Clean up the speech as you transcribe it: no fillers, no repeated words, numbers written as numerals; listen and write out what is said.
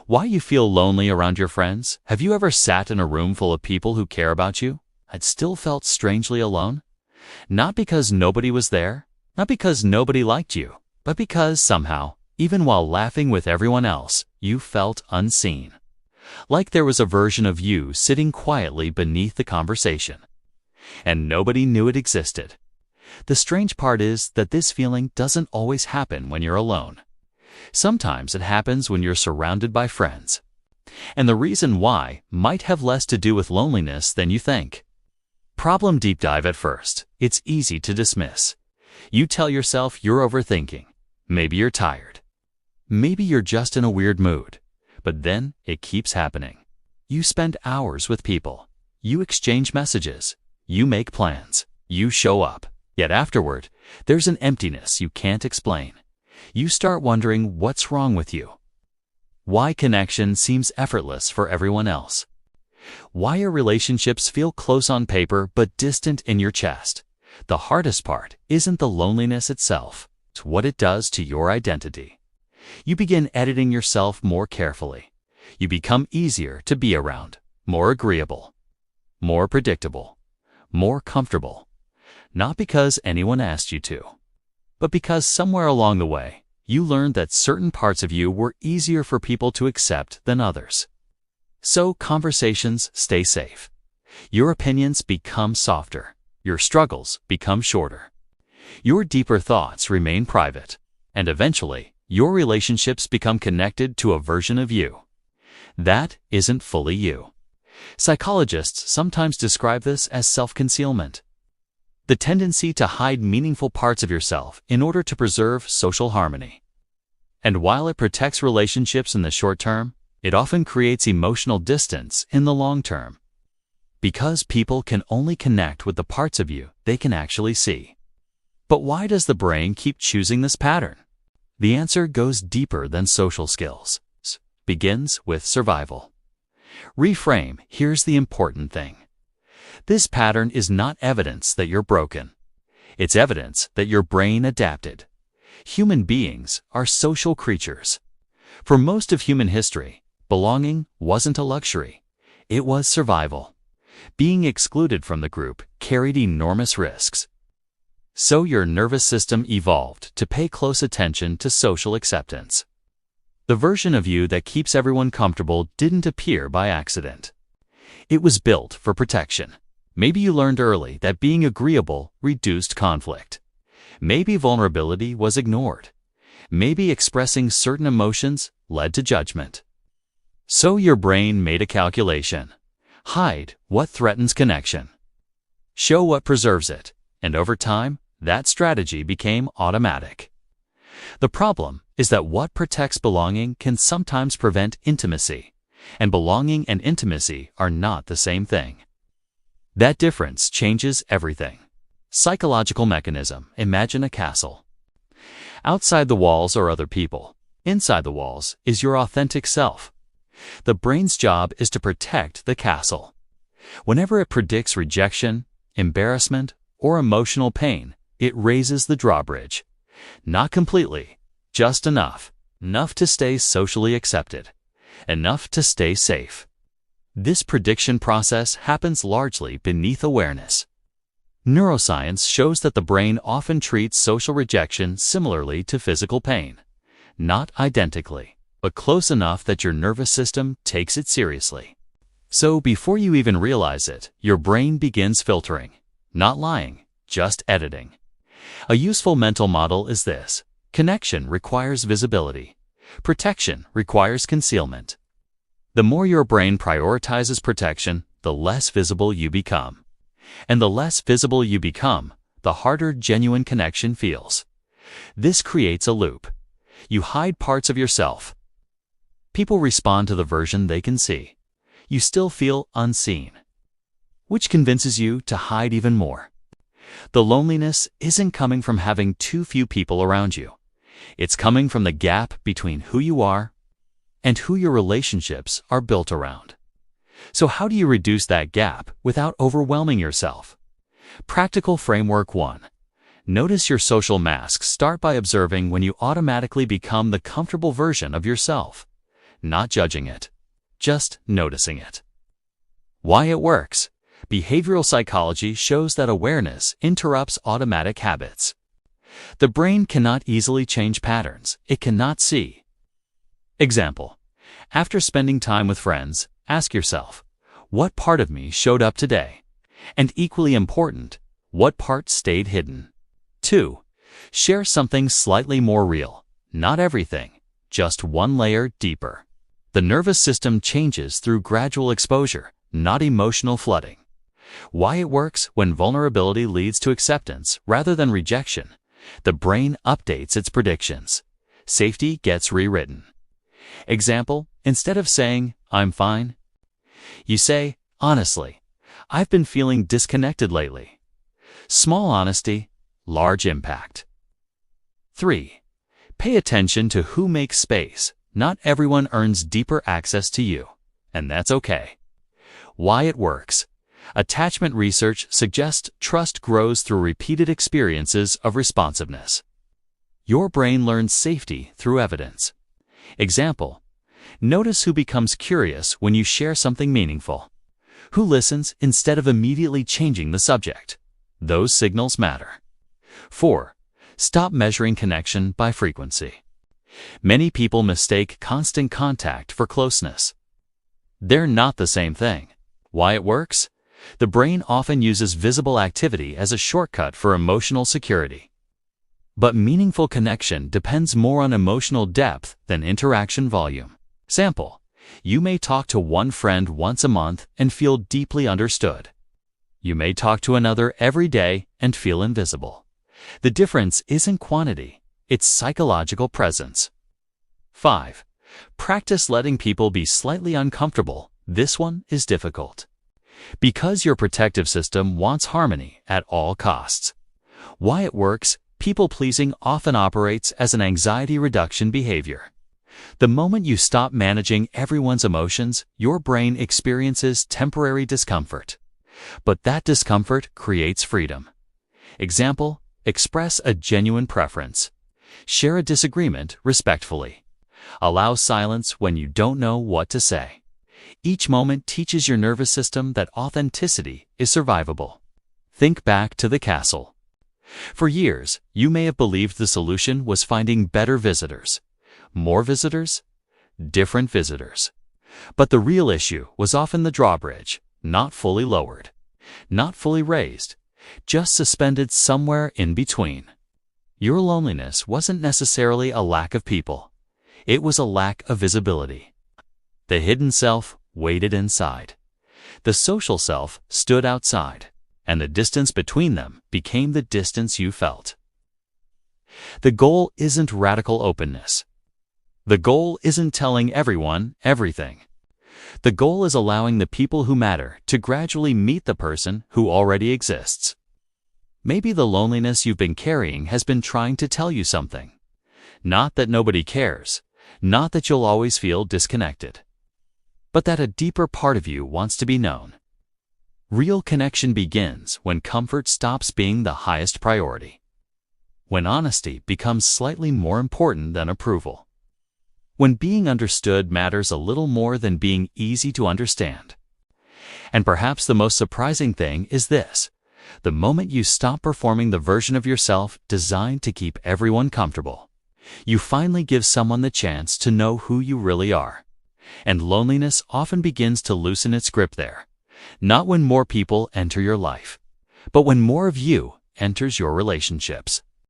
Why you feel lonely around your friends? Have you ever sat in a room full of people who care about you, and still felt strangely alone? Not because nobody was there, not because nobody liked you, but because somehow, even while laughing with everyone else, you felt unseen. Like there was a version of you sitting quietly beneath the conversation, and nobody knew it existed. The strange part is that this feeling doesn't always happen when you're alone. Sometimes it happens when you're surrounded by friends. And the reason why might have less to do with loneliness than you think. Problem deep dive at first. It's easy to dismiss. You tell yourself you're overthinking. Maybe you're tired. Maybe you're just in a weird mood. But then it keeps happening. You spend hours with people. You exchange messages. You make plans. You show up. Yet afterward, there's an emptiness you can't explain. You start wondering what's wrong with you. Why connection seems effortless for everyone else. Why your relationships feel close on paper but distant in your chest. The hardest part isn't the loneliness itself, it's what it does to your identity. You begin editing yourself more carefully. You become easier to be around, more agreeable, more predictable, more comfortable. Not because anyone asked you to, but because somewhere along the way, you learned that certain parts of you were easier for people to accept than others. So conversations stay safe. Your opinions become softer. Your struggles become shorter. Your deeper thoughts remain private. And eventually, your relationships become connected to a version of you that isn't fully you. Psychologists sometimes describe this as self-concealment. The tendency to hide meaningful parts of yourself in order to preserve social harmony. And while it protects relationships in the short term, it often creates emotional distance in the long term. Because people can only connect with the parts of you they can actually see. But why does the brain keep choosing this pattern? The answer goes deeper than social skills. It begins with survival. Reframe, here's the important thing. This pattern is not evidence that you're broken. It's evidence that your brain adapted. Human beings are social creatures. For most of human history, belonging wasn't a luxury. It was survival. Being excluded from the group carried enormous risks. So your nervous system evolved to pay close attention to social acceptance. The version of you that keeps everyone comfortable didn't appear by accident. It was built for protection. Maybe you learned early that being agreeable reduced conflict. Maybe vulnerability was ignored. Maybe expressing certain emotions led to judgment. So your brain made a calculation. Hide what threatens connection. Show what preserves it. And over time, that strategy became automatic. The problem is that what protects belonging can sometimes prevent intimacy. And belonging and intimacy are not the same thing. That difference changes everything. Psychological mechanism. Imagine a castle. Outside the walls are other people. Inside the walls is your authentic self. The brain's job is to protect the castle. Whenever it predicts rejection, embarrassment, or emotional pain, it raises the drawbridge. Not completely, just enough. Enough to stay socially accepted. Enough to stay safe. This prediction process happens largely beneath awareness. Neuroscience shows that the brain often treats social rejection similarly to physical pain. Not identically, but close enough that your nervous system takes it seriously. So before you even realize it, your brain begins filtering. Not lying, just editing. A useful mental model is this. Connection requires visibility. Protection requires concealment. The more your brain prioritizes protection, the less visible you become. And the less visible you become, the harder genuine connection feels. This creates a loop. You hide parts of yourself. People respond to the version they can see. You still feel unseen, which convinces you to hide even more. The loneliness isn't coming from having too few people around you. It's coming from the gap between who you are and who your relationships are built around. So how do you reduce that gap without overwhelming yourself? Practical Framework 1. Notice your social masks. Start by observing when you automatically become the comfortable version of yourself. not judging it, just noticing it. Why it works. Behavioral psychology shows that awareness interrupts automatic habits. The brain cannot easily change patterns it cannot see. Example: after spending time with friends, ask yourself, what part of me showed up today? And equally important, what part stayed hidden? 2. Share something slightly more real. Not everything, just one layer deeper. The nervous system changes through gradual exposure, not emotional flooding. Why it works. When vulnerability leads to acceptance rather than rejection, the brain updates its predictions. Safety gets rewritten. Example: instead of saying, "I'm fine," you say, "Honestly, I've been feeling disconnected lately." Small honesty, large impact. 3. Pay attention to who makes space. Not everyone earns deeper access to you, and that's okay. Why it works. Attachment research suggests trust grows through repeated experiences of responsiveness. Your brain learns safety through evidence. Example: notice who becomes curious when you share something meaningful. Who listens instead of immediately changing the subject. Those signals matter. 4. Stop measuring connection by frequency. Many people mistake constant contact for closeness. They're not the same thing. Why it works? The brain often uses visible activity as a shortcut for emotional security. But meaningful connection depends more on emotional depth than interaction volume. Sample: you may talk to one friend once a month and feel deeply understood. You may talk to another every day and feel invisible. The difference isn't quantity, it's psychological presence. 5. Practice letting people be slightly uncomfortable. This one is difficult. Because your protective system wants harmony at all costs. Why it works. People-pleasing often operates as an anxiety reduction behavior. The moment you stop managing everyone's emotions, your brain experiences temporary discomfort. But that discomfort creates freedom. Example: express a genuine preference. Share a disagreement respectfully. Allow silence when you don't know what to say. Each moment teaches your nervous system that authenticity is survivable. Think back to the castle. For years, you may have believed the solution was finding better visitors. More visitors? Different visitors. But the real issue was often the drawbridge, not fully lowered, not fully raised, just suspended somewhere in between. Your loneliness wasn't necessarily a lack of people. It was a lack of visibility. The hidden self waited inside. The social self stood outside, and the distance between them became the distance you felt. The goal isn't radical openness. The goal isn't telling everyone everything. The goal is allowing the people who matter to gradually meet the person who already exists. Maybe the loneliness you've been carrying has been trying to tell you something. Not that nobody cares, not that you'll always feel disconnected, but that a deeper part of you wants to be known. Real connection begins when comfort stops being the highest priority. When honesty becomes slightly more important than approval. When being understood matters a little more than being easy to understand. And perhaps the most surprising thing is this: the moment you stop performing the version of yourself designed to keep everyone comfortable, you finally give someone the chance to know who you really are. And loneliness often begins to loosen its grip there, not when more people enter your life, but when more of you enters your relationships.